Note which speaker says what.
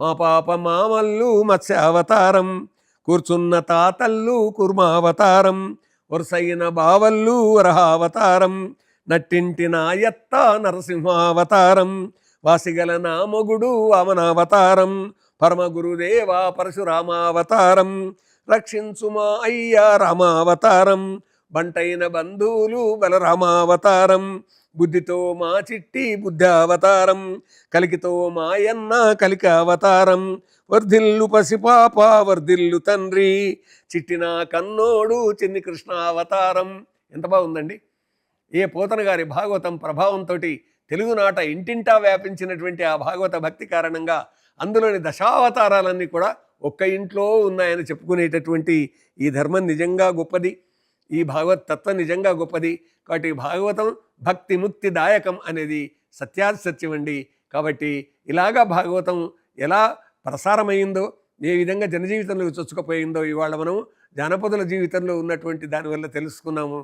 Speaker 1: మా పాప మామల్లు మత్స్యావతారం, కూర్చున్న తాతల్లు కుర్మావతారం, వరుసైన బావల్లు వరహావతారం, నట్టింటి నాయత్త నరసింహావతారం, వాసిగల నా మొగుడు వామనావతారం, పరమ గురుదేవ పరశురామావతారం, రక్షించుమా అయ్యా రామావతారం, బంటైన బంధువులు బలరామావతారం, బుద్ధితో మా చిట్టి బుద్ధావతారం, కలికితో మాయన్న కలిక అవతారం, వర్ధిల్లు పసిపాప వర్ధిల్లు తండ్రి, చిట్టిన కన్నోడు చిన్ని కృష్ణ అవతారం. ఎంత బాగుందండి. ఏ పోతన గారి భాగవతం ప్రభావంతో తెలుగునాట ఇంటింటా వ్యాపించినటువంటి ఆ భాగవత భక్తి కారణంగా అందులోని దశావతారాలన్నీ కూడా ఒక్క ఇంట్లో ఉన్నాయని చెప్పుకునేటటువంటి ఈ ధర్మం నిజంగా గొప్పది, ఈ భాగవత్ తత్వం నిజంగా గొప్పది. కాబట్టి భాగవతం భక్తి ముక్తి దాయకం అనేది సత్యాది సత్యం అండి. కాబట్టి ఇలాగా భాగవతం ఎలా ప్రసారమైందో, ఏ విధంగా జనజీవితంలో చొచ్చుకుపోయిందో ఇవాళ మనం జానపదుల జీవితంలో ఉన్నటువంటి దానివల్ల తెలుసుకున్నాము.